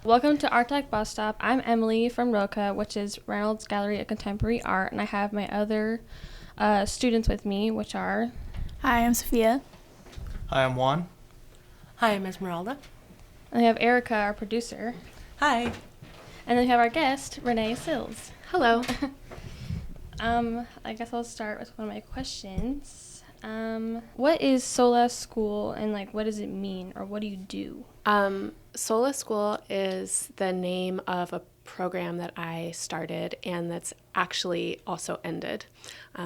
Welcome to Art Tech Bus Stop. I'm Emily from ROCA, which is Reynolds Gallery of Contemporary Art, and I have my other students with me, which are... Hi, I'm Sophia. Hi, I'm Juan. Hi, I'm Esmeralda. And we have Erica, our producer. Hi. And then we have our guest, Renee Sills. Hello. I guess I'll start with one of my questions. What is SOLA School, and what does it mean, or what do you do? SOLA School is the name of a program that I started and that's actually also ended.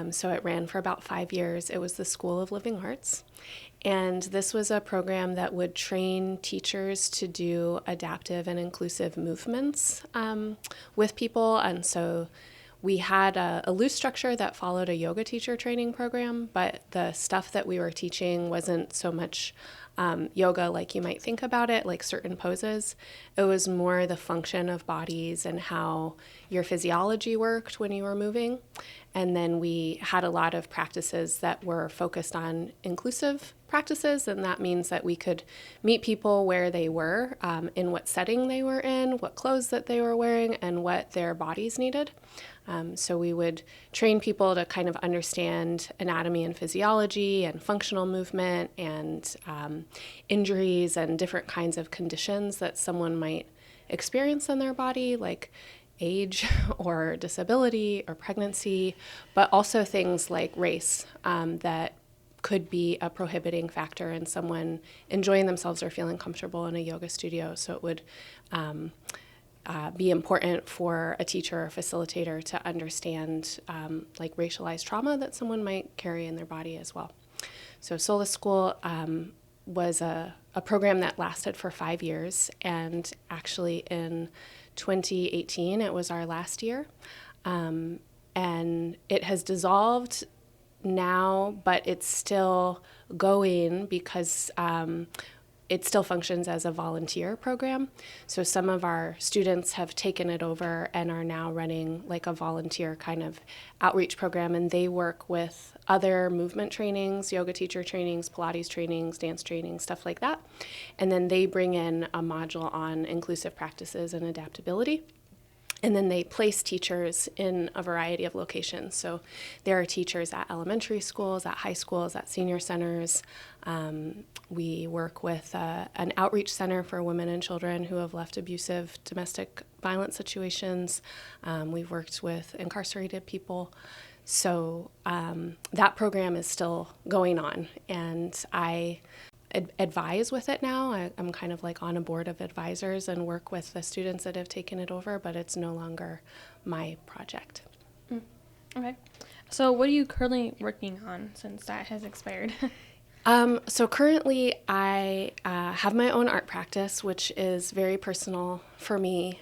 So it ran for about 5 years. It was the School of Living Arts. And this was a program that would train teachers to do adaptive and inclusive movements with people. And so we had a loose structure that followed a yoga teacher training program, but the stuff that we were teaching wasn't so much yoga like you might think about it, like certain poses. It was more the function of bodies and how your physiology worked when you were moving. And then we had a lot of practices that were focused on inclusive practices, and that means that we could meet people where they were, in what setting they were in, what clothes that they were wearing, and what their bodies needed. So we would train people to kind of understand anatomy and physiology and functional movement and injuries and different kinds of conditions that someone might experience in their body, like age or disability or pregnancy, but also things like race that could be a prohibiting factor in someone enjoying themselves or feeling comfortable in a yoga studio. So it would be important for a teacher or facilitator to understand racialized trauma that someone might carry in their body as well. So SOLA School was a program that lasted for 5 years, and actually in 2018 it was our last year, and it has dissolved now, but it's still going because it still functions as a volunteer program. So some of our students have taken it over and are now running like a volunteer kind of outreach program, and they work with other movement trainings, yoga teacher trainings, Pilates trainings, dance trainings, stuff like that. And then they bring in a module on inclusive practices and adaptability. And then they place teachers in a variety of locations. So there are teachers at elementary schools, at high schools, at senior centers. We work with an outreach center for women and children who have left abusive domestic violence situations. We've worked with incarcerated people. So that program is still going on, and I advise with it now. I'm kind of like on a board of advisors and work with the students that have taken it over, but it's no longer my project. Okay. So what are you currently working on since that has expired? So currently I have my own art practice, which is very personal for me.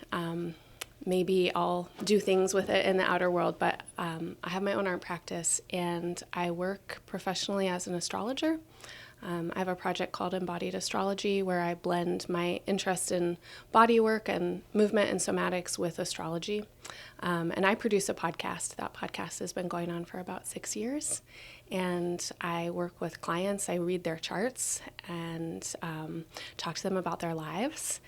Maybe I'll do things with it in the outer world, but I have my own art practice, and I work professionally as an astrologer. I have a project called Embodied Astrology where I blend my interest in body work and movement and somatics with astrology. And I produce a podcast. That podcast has been going on for about 6 years. And I work with clients. I read their charts and talk to them about their lives.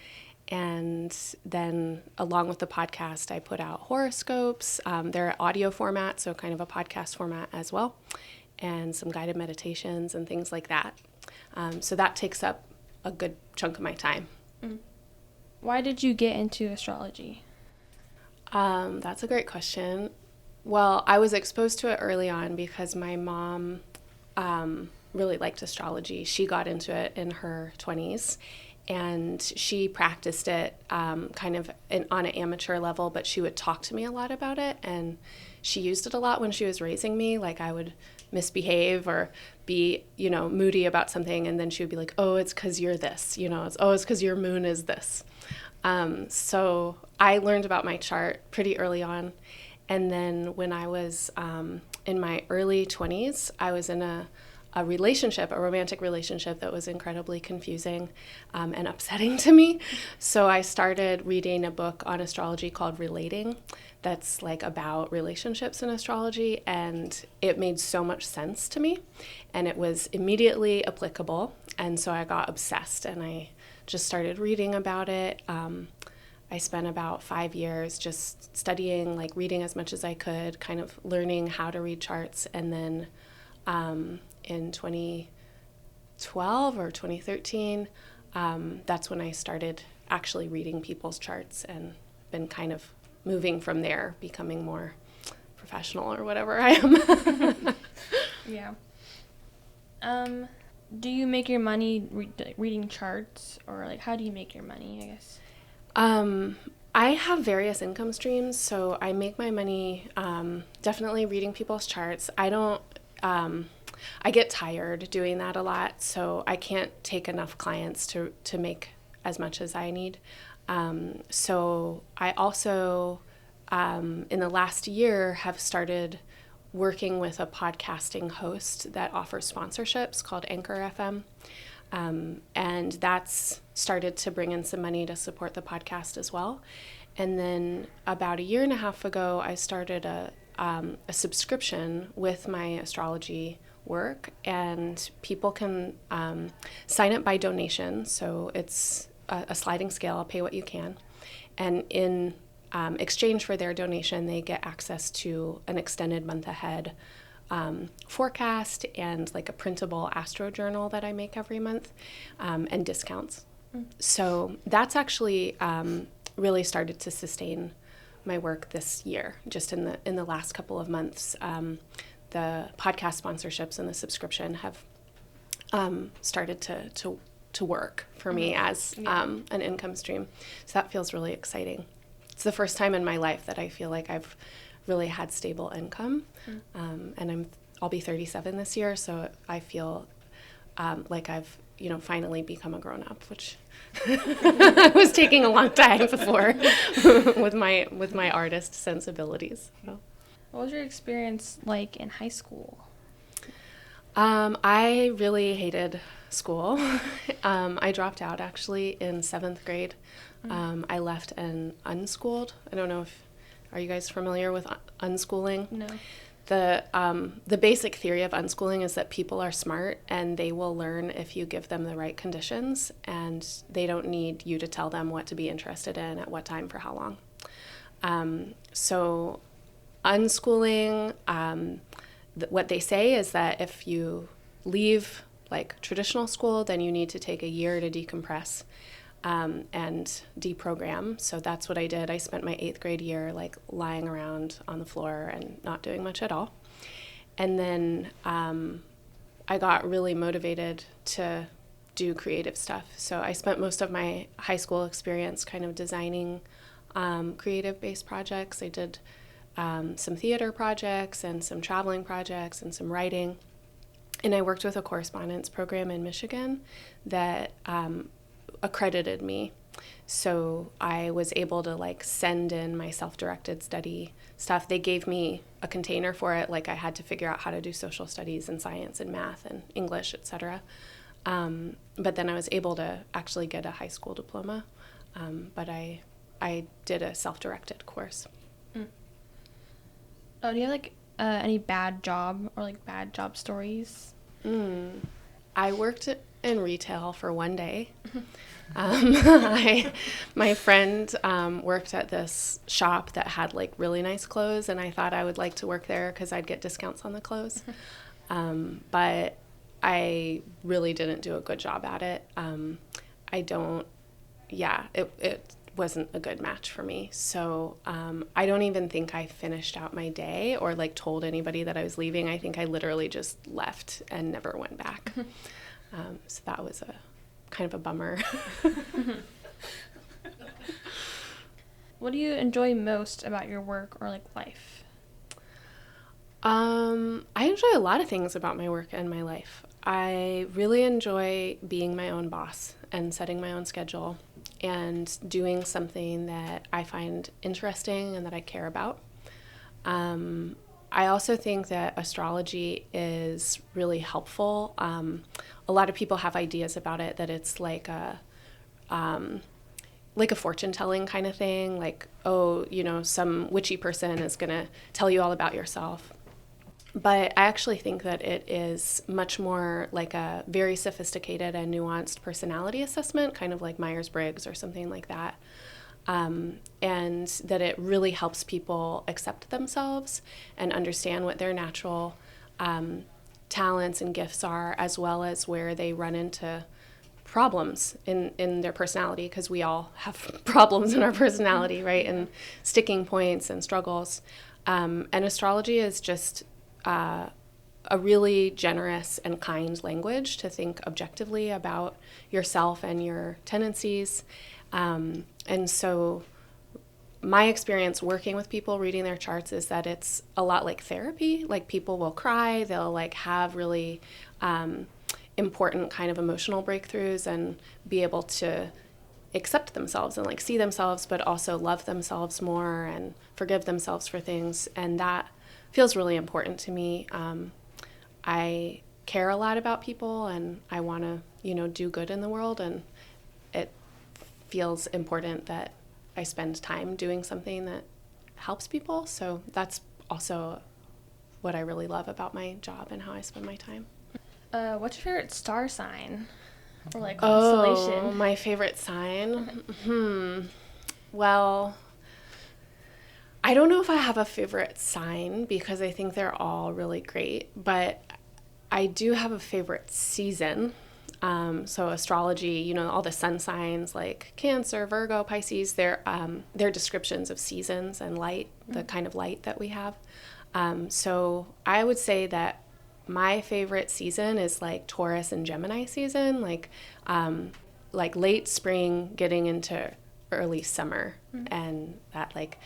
And then along with the podcast, I put out horoscopes. They're audio format, so kind of a podcast format as well, and some guided meditations and things like that. So that takes up a good chunk of my time. Why did you get into astrology? That's a great question. Well, I was exposed to it early on because my mom really liked astrology. She got into it in her 20s, and she practiced it kind of on an amateur level, but she would talk to me a lot about it, and she used it a lot when she was raising me. Like I would misbehave or be, moody about something, and then she would be like, oh, it's because you're this, it's because your moon is this. So I learned about my chart pretty early on. And then when I was in my early 20s, I was in a romantic relationship that was incredibly confusing and upsetting to me. So I started reading a book on astrology called Relating that's like about relationships in astrology, and it made so much sense to me, and it was immediately applicable. And so I got obsessed, and I just started reading about it. I spent about 5 years just studying, like reading as much as I could, kind of learning how to read charts. And then in 2012 or 2013, that's when I started actually reading people's charts and been kind of moving from there, becoming more professional or whatever I am. Yeah. Do you make your money reading charts, or like how do you make your money, I guess? I have various income streams, so I make my money definitely reading people's charts. I get tired doing that a lot, so I can't take enough clients to make as much as I need. So I also, in the last year, have started working with a podcasting host that offers sponsorships called Anchor FM. And that's started to bring in some money to support the podcast as well. And then about a year and a half ago, I started a subscription with my astrology work, and people can sign up by donation. So it's a sliding scale, I'll pay what you can. And in exchange for their donation, they get access to an extended month ahead forecast and like a printable astro journal that I make every month, and discounts. So that's actually really started to sustain my work this year. Just in the last couple of months, the podcast sponsorships and the subscription have started to work for me as an income stream. So that feels really exciting. It's the first time in my life that I feel like I've really had stable income, and I'll be 37 this year, so I feel like I've finally become a grown up, which was taking a long time before with my artist sensibilities. So. What was your experience like in high school? I really hated school. I dropped out actually in 7th grade. I left and unschooled. I don't know are you guys familiar with unschooling? No. The basic theory of unschooling is that people are smart and they will learn if you give them the right conditions, and they don't need you to tell them what to be interested in at what time for how long. So unschooling, what they say is that if you leave like traditional school, then you need to take a year to decompress and deprogram. So that's what I did. I spent my 8th grade year like lying around on the floor and not doing much at all. And then I got really motivated to do creative stuff. So I spent most of my high school experience kind of designing creative-based projects. I did some theater projects and some traveling projects and some writing. And I worked with a correspondence program in Michigan that accredited me. So I was able to like send in my self-directed study stuff. They gave me a container for it. Like I had to figure out how to do social studies and science and math and English, etc. But then I was able to actually get a high school diploma. But I did a self-directed course. Oh, do you have like any bad job or like bad job stories? I worked in retail for one day. My friend worked at this shop that had like really nice clothes, and I thought I would like to work there because I'd get discounts on the clothes. But I really didn't do a good job at it. It wasn't a good match for me. So I don't even think I finished out my day or like told anybody that I was leaving. I think I literally just left and never went back. So that was a kind of a bummer. What do you enjoy most about your work or like life? I enjoy a lot of things about my work and my life. I really enjoy being my own boss and setting my own schedule and doing something that I find interesting and that I care about. I also think that astrology is really helpful. A lot of people have ideas about it, that it's like a fortune telling kind of thing, like, oh, some witchy person is going to tell you all about yourself. But I actually think that it is much more like a very sophisticated and nuanced personality assessment, kind of like Myers-Briggs or something like that. and that it really helps people accept themselves and understand what their natural talents and gifts are, as well as where they run into problems in their personality, because we all have problems in our personality, right? And sticking points and struggles. And astrology is just a really generous and kind language to think objectively about yourself and your tendencies. And so my experience working with people reading their charts is that it's a lot like therapy. Like, people will cry, they'll like have really important kind of emotional breakthroughs and be able to accept themselves and like see themselves, but also love themselves more and forgive themselves for things. And that feels really important to me. I care a lot about people, and I want to, do good in the world. And it feels important that I spend time doing something that helps people. So that's also what I really love about my job and how I spend my time. What's your favorite star sign or like Oh, constellation? my favorite sign? Well, I don't know if I have a favorite sign because I think they're all really great, but I do have a favorite season. So astrology, all the sun signs like Cancer, Virgo, Pisces, they're descriptions of seasons and light, the kind of light that we have. So I would say that my favorite season is like Taurus and Gemini season, like late spring getting into early summer, and that like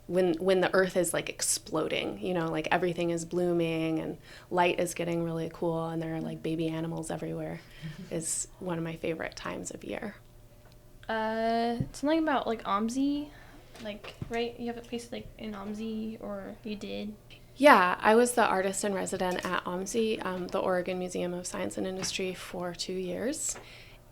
when the earth is like exploding, like everything is blooming and light is getting really cool and there are like baby animals everywhere, is one of my favorite times of year. Something about like OMSI, like, right? You have a place like in OMSI, or you did? Yeah, I was the artist in resident at OMSI, the Oregon Museum of Science and Industry, for 2 years.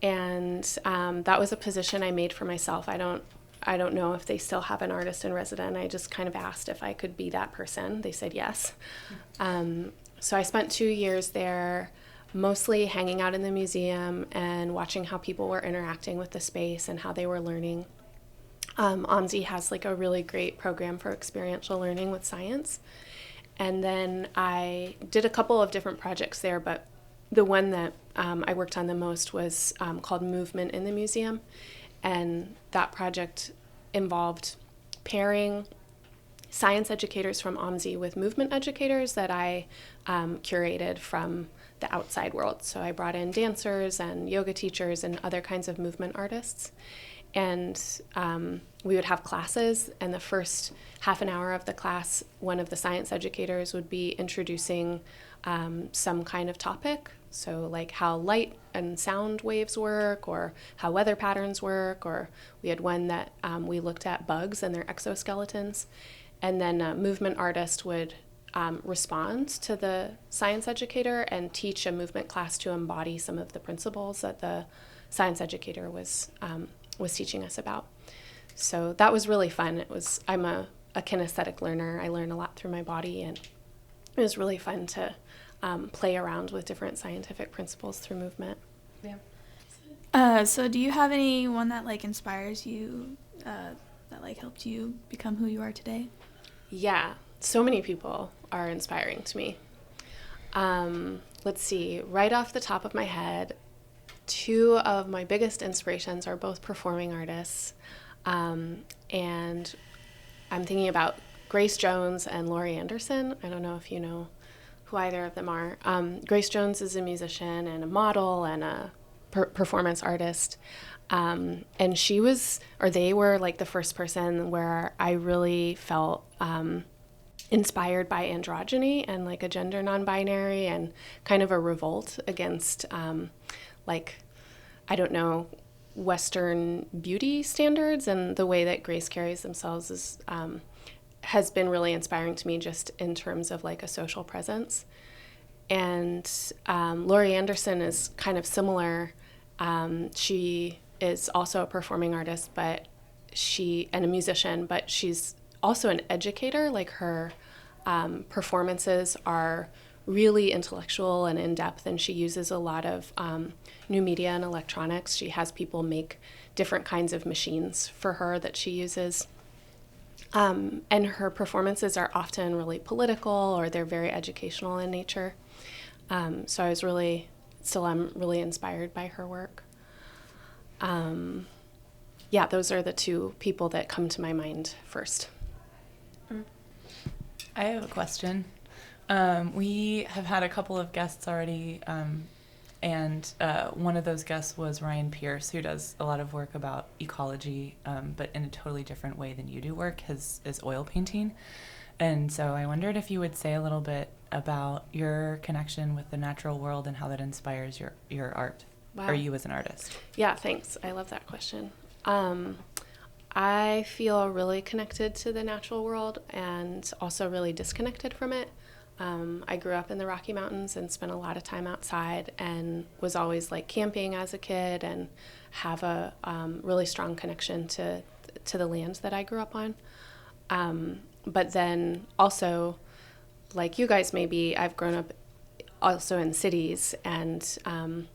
And that was a position I made for myself. I don't know if they still have an artist in resident. I just kind of asked if I could be that person. They said yes. So I spent 2 years there, mostly hanging out in the museum and watching how people were interacting with the space and how they were learning. OMSI has like a really great program for experiential learning with science. And then I did a couple of different projects there, but the one that I worked on the most was called Movement in the Museum. And that project involved pairing science educators from OMSI with movement educators that I curated from the outside world. So I brought in dancers and yoga teachers and other kinds of movement artists. And we would have classes, and the first half an hour of the class, one of the science educators would be introducing some kind of topic. So like how light and sound waves work, or how weather patterns work, or we had one that we looked at bugs and their exoskeletons. And then a movement artist would respond to the science educator and teach a movement class to embody some of the principles that the science educator was teaching us about. So that was really fun. I'm a kinesthetic learner. I learn a lot through my body, and it was really fun to play around with different scientific principles through movement. Yeah. So do you have anyone that like inspires you, that like helped you become who you are today? Yeah, so many people are inspiring to me. Let's see, right off the top of my head, 2 of my biggest inspirations are both performing artists. And I'm thinking about Grace Jones and Laurie Anderson. I don't know if you know who either of them are. Grace Jones is a musician and a model and a performance artist. And they were like the first person where I really felt inspired by androgyny and like a gender non-binary, and kind of a revolt against Western beauty standards, and the way that Grace carries themselves has been really inspiring to me, just in terms of like a social presence. And Laurie Anderson is kind of similar. She is also a performing artist, and a musician, but she's also an educator. Like, her performances are really intellectual and in-depth, and she uses a lot of new media and electronics. She has people make different kinds of machines for her that she uses. And her performances are often really political, or they're very educational in nature. So I'm really inspired by her work. Yeah, those are the two people that come to my mind first. I have a question. We have had a couple of guests already, and one of those guests was Ryan Pierce, who does a lot of work about ecology, but in a totally different way than you do work. His is oil painting. And so I wondered if you would say a little bit about your connection with the natural world and how that inspires your art, Wow. or you as an artist. Yeah, thanks. I love that question. I feel really connected to the natural world and also really disconnected from it. I grew up in the Rocky Mountains and spent a lot of time outside, and was always like camping as a kid, and have a really strong connection to the land that I grew up on. But then also, like you guys maybe, I've grown up also in cities and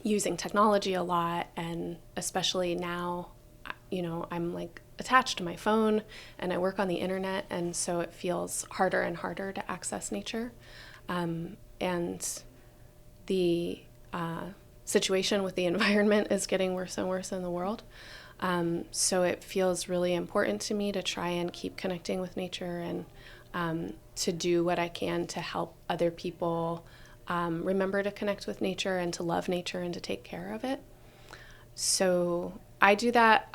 using technology a lot, and especially now, I'm like attached to my phone and I work on the internet, and so it feels harder and harder to access nature. And the situation with the environment is getting worse and worse in the world. So it feels really important to me to try and keep connecting with nature, and to do what I can to help other people remember to connect with nature and to love nature and to take care of it. So I do that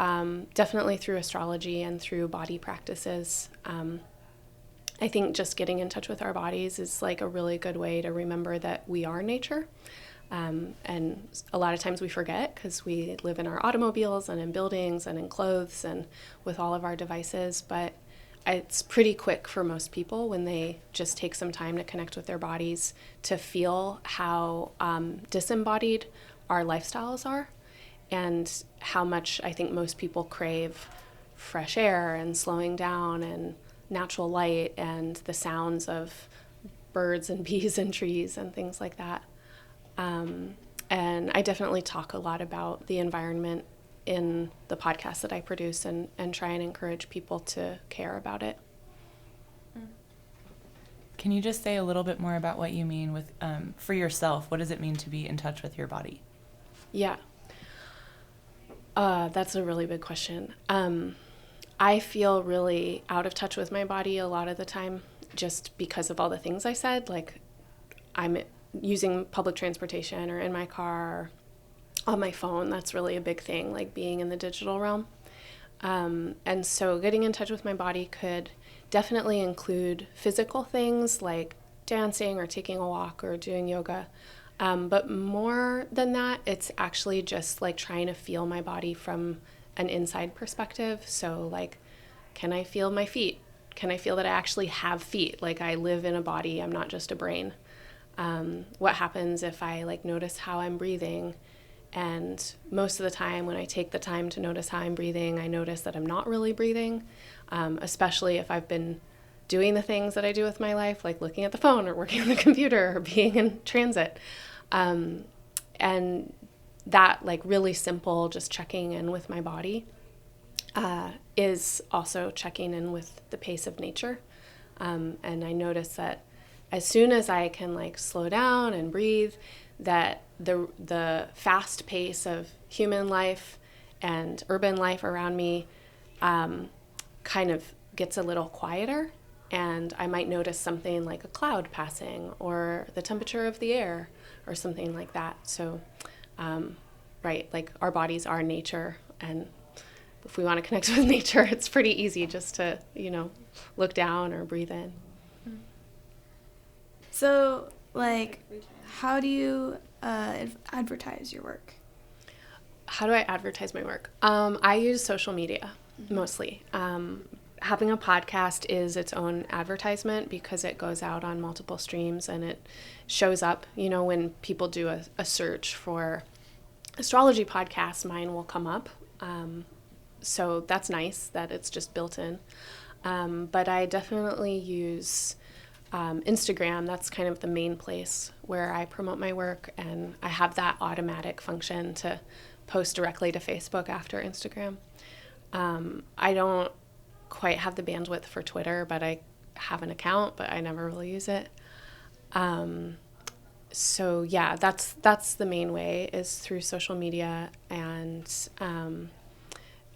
definitely through astrology and through body practices. I think just getting in touch with our bodies is like a really good way to remember that we are nature. And a lot of times we forget because we live in our automobiles and in buildings and in clothes and with all of our devices. But it's pretty quick for most people when they just take some time to connect with their bodies to feel how disembodied our lifestyles are, and how much I think most people crave fresh air and slowing down and natural light and the sounds of birds and bees and trees and things like that. And I definitely talk a lot about the environment in the podcast that I produce, and try and encourage people to care about it. Can you just say a little bit more about what you mean with, for yourself, what does it mean to be in touch with your body? Yeah. That's a really big question. I feel really out of touch with my body a lot of the time, just because of all the things I said. Like, I'm using public transportation or in my car, on my phone. That's really a big thing, like being in the digital realm. And so getting in touch with my body could definitely include physical things like dancing or taking a walk or doing yoga. But more than that, it's actually just like trying to feel my body from an inside perspective. So like, can I feel my feet? Can I feel that I actually have feet? Like, I live in a body, I'm not just a brain. What happens if I like notice how I'm breathing? And most of the time when I take the time to notice how I'm breathing, I notice that I'm not really breathing, especially if I've been doing the things that I do with my life, like looking at the phone or working on the computer or being in transit. And that like really simple, just checking in with my body, is also checking in with the pace of nature. And I notice that as soon as I can like slow down and breathe, that the fast pace of human life and urban life around me kind of gets a little quieter, and I might notice something like a cloud passing or the temperature of the air or something like that. So, right, like our bodies are nature, and if we want to connect with nature, it's pretty easy just to, look down or breathe in. So, like, how do you advertise your work? How do I advertise my work? I use social media mostly. Having a podcast is its own advertisement because it goes out on multiple streams and it shows up. When people do a search for astrology podcasts, mine will come up. So that's nice that it's just built in. But I definitely use Instagram, that's kind of the main place where I promote my work, and I have that automatic function to post directly to Facebook after Instagram. I don't quite have the bandwidth for Twitter, but I have an account, but I never really use it. So yeah, that's the main way, is through social media. And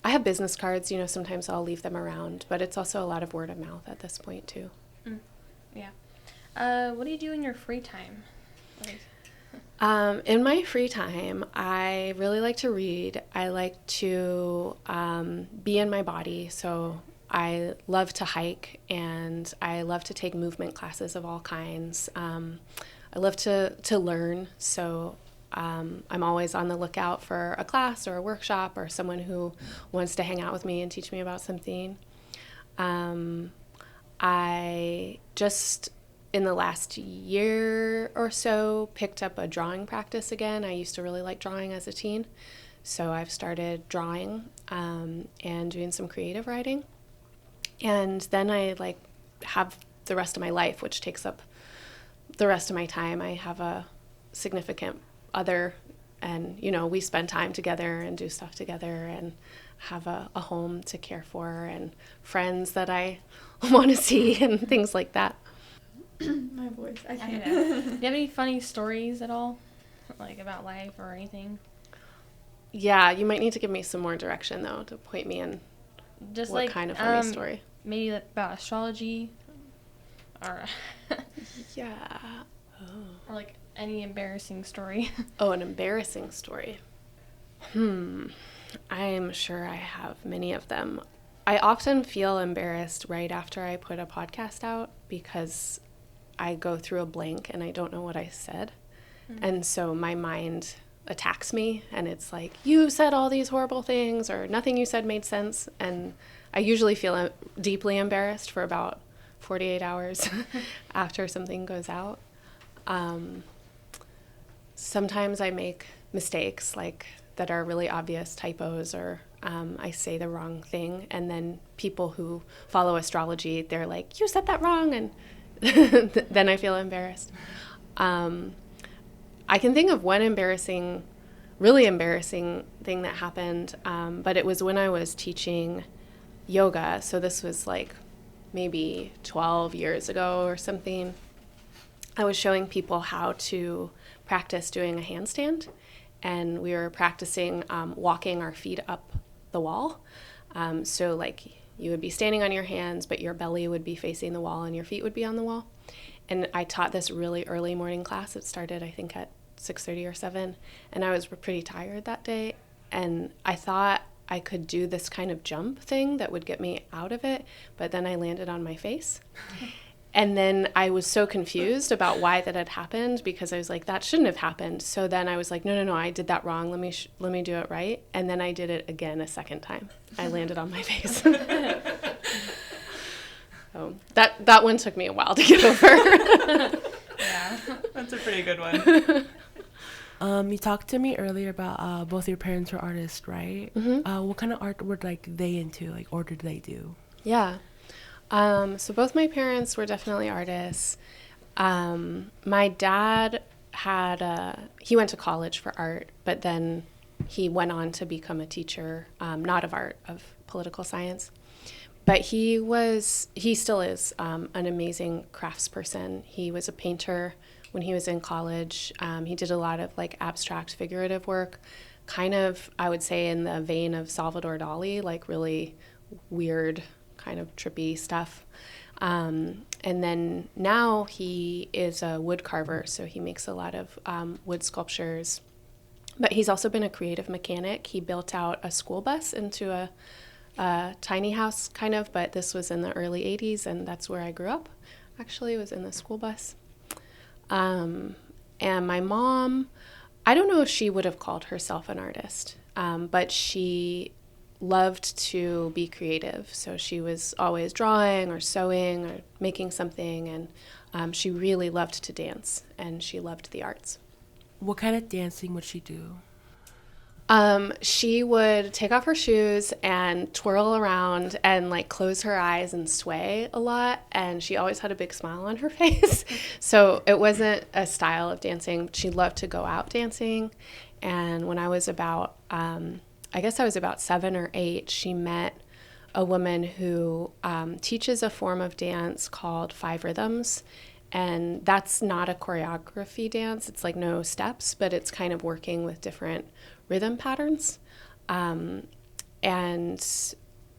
I have business cards, sometimes I'll leave them around, but it's also a lot of word of mouth at this point too. Yeah. What do you do in your free time? In my free time, I really like to read. I like to be in my body. So I love to hike, and I love to take movement classes of all kinds. I love to learn. So I'm always on the lookout for a class or a workshop or someone who wants to hang out with me and teach me about something. I just, in the last year or so, picked up a drawing practice again. I used to really like drawing as a teen, so I've started drawing and doing some creative writing. And then I have the rest of my life, which takes up the rest of my time. I have a significant other, and we spend time together and do stuff together, and have a home to care for, and friends that I want to see, and things like that. My voice, I can't. Do you have any funny stories at all, about life or anything? Yeah, you might need to give me some more direction though, to point me in Just what kind of funny story. Maybe about astrology, or Yeah. or any embarrassing story. Oh, an embarrassing story. I'm sure I have many of them. I often feel embarrassed right after I put a podcast out, because I go through a blank and I don't know what I said. Mm-hmm. And so my mind attacks me, and it's like, you said all these horrible things, or nothing you said made sense. And I usually feel deeply embarrassed for about 48 hours after something goes out. Sometimes I make mistakes that are really obvious typos, or I say the wrong thing, and then people who follow astrology, they're like, you said that wrong, and then I feel embarrassed. I can think of one really embarrassing thing that happened, but it was when I was teaching yoga. So this was maybe 12 years ago or something. I was showing people how to practice doing a handstand, and we were practicing walking our feet up the wall. So you would be standing on your hands, but your belly would be facing the wall and your feet would be on the wall. And I taught this really early morning class. It started, I think, at 6:30 or 7, and I was pretty tired that day. And I thought I could do this kind of jump thing that would get me out of it, but then I landed on my face. And then I was so confused about why that had happened, because I was like, that shouldn't have happened. So then I was like, no, I did that wrong. Let me do it right. And then I did it again a second time. I landed on my face. So that one took me a while to get over. Yeah, that's a pretty good one. You talked to me earlier about both your parents were artists, right? Mm-hmm. What kind of art were they into, or did they do? Yeah. So both my parents were definitely artists. My dad he went to college for art, but then he went on to become a teacher, not of art, of political science. But he still is an amazing craftsperson. He was a painter when he was in college. He did a lot of abstract figurative work, kind of, I would say, in the vein of Salvador Dali, really weird, kind of trippy stuff. And then now he is a wood carver, so he makes a lot of wood sculptures. But he's also been a creative mechanic. He built out a school bus into a tiny house, kind of, but this was in the early 80s, and that's where I grew up. Actually, it was in the school bus. And my mom, I don't know if she would have called herself an artist, but she loved to be creative. So she was always drawing or sewing or making something, and she really loved to dance, and she loved the arts. What kind of dancing would she do? She would take off her shoes and twirl around and like close her eyes and sway a lot. And she always had a big smile on her face. So it wasn't a style of dancing. She loved to go out dancing. And when I was about, I guess I was about 7 or 8, she met a woman who teaches a form of dance called 5 Rhythms. And that's not a choreography dance. It's like no steps, but it's kind of working with different rhythm patterns. And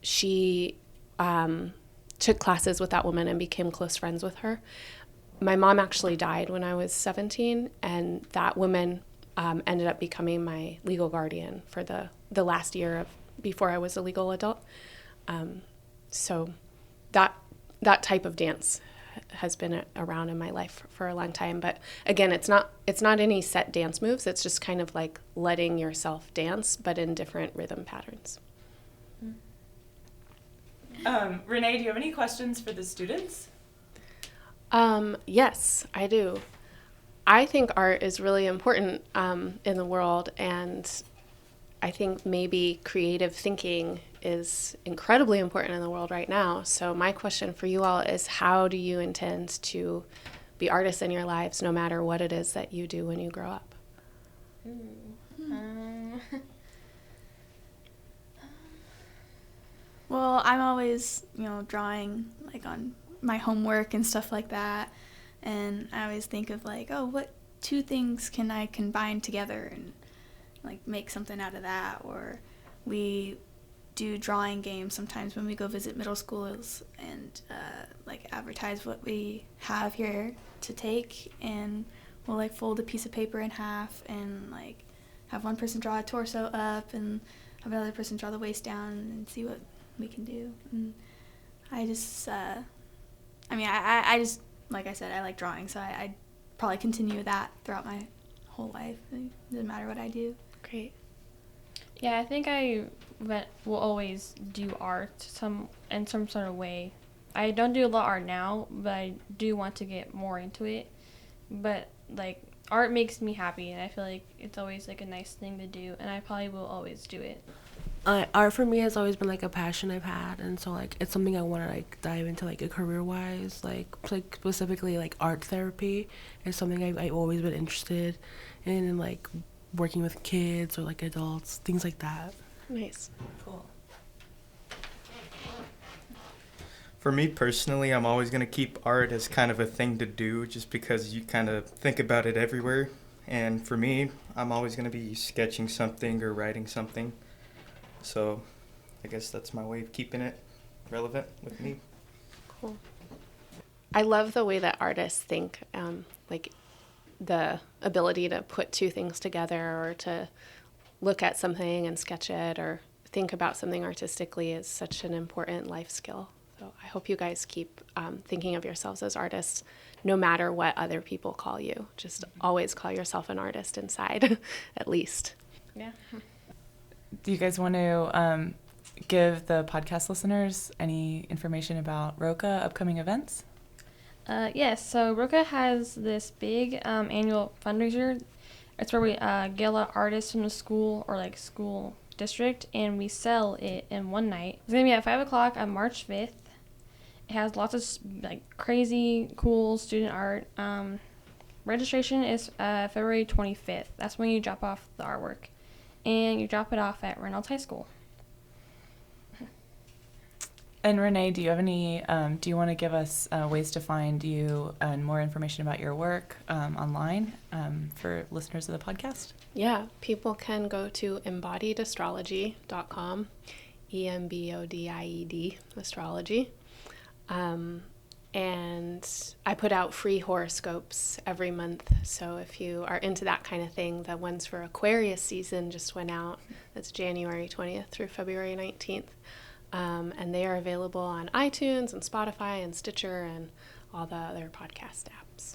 she took classes with that woman and became close friends with her. My mom actually died when I was 17, and that woman ended up becoming my legal guardian for the last year before I was a legal adult. So that type of dance has been around in my life for a long time. But again, it's not any set dance moves. It's just kind of like letting yourself dance, but in different rhythm patterns. Renee, do you have any questions for the students? Yes, I do. I think art is really important in the world, and I think maybe creative thinking is incredibly important in the world right now. So my question for you all is, how do you intend to be artists in your lives, no matter what it is that you do when you grow up? Well, I'm always, drawing like on my homework and stuff like that. And I always think of like, oh, what 2 things can I combine together and like make something out of that? Or we do drawing games sometimes when we go visit middle schools and like advertise what we have here to take, and we'll like fold a piece of paper in half and like have one person draw a torso up and have another person draw the waist down and see what we can do. And I just I just, like I said, I like drawing, so I'd probably continue that throughout my whole life. It doesn't matter what I do. Great. Yeah, I think I will always do art in some sort of way. I don't do a lot of art now, but I do want to get more into it. But like art makes me happy, and I feel like it's always like a nice thing to do, and I probably will always do it. Art for me has always been like a passion I've had, and so like it's something I want to like dive into like a career-wise, like specifically like art therapy is something I've always been interested in, and like working with kids or like adults, things like that. Nice. Cool. For me personally, I'm always going to keep art as kind of a thing to do just because you kind of think about it everywhere. And for me, I'm always going to be sketching something or writing something. So I guess that's my way of keeping it relevant with me. Cool. I love the way that artists think, like the ability to put 2 things together, or to look at something and sketch it, or think about something artistically is such an important life skill. So I hope you guys keep thinking of yourselves as artists, no matter what other people call you. Just always call yourself an artist inside, at least. Yeah. Do you guys want to give the podcast listeners any information about Roca upcoming events? Yes, so Roca has this big annual fundraiser. It's where we get a lot of artists from the school or like school district, and we sell it in one night. It's going to be at 5 o'clock on March 5th. It has lots of like crazy, cool student art. Registration is February 25th. That's when you drop off the artwork. And you drop it off at Reynolds High School. And Renee, do you have any, do you want to give us ways to find you and more information about your work online for listeners of the podcast? Yeah, people can go to embodiedastrology.com, EMBODIED, astrology. And I put out free horoscopes every month. So if you are into that kind of thing, the ones for Aquarius season just went out. That's January 20th through February 19th. And they are available on iTunes and Spotify and Stitcher and all the other podcast apps.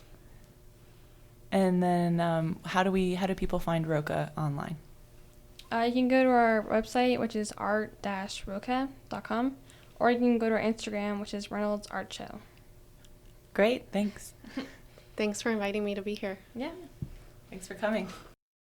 And then how do people find Roca online? You can go to our website, which is art-roca.com, or you can go to our Instagram, which is Reynolds Art Show. Great, thanks. Thanks for inviting me to be here. Yeah. Thanks for coming.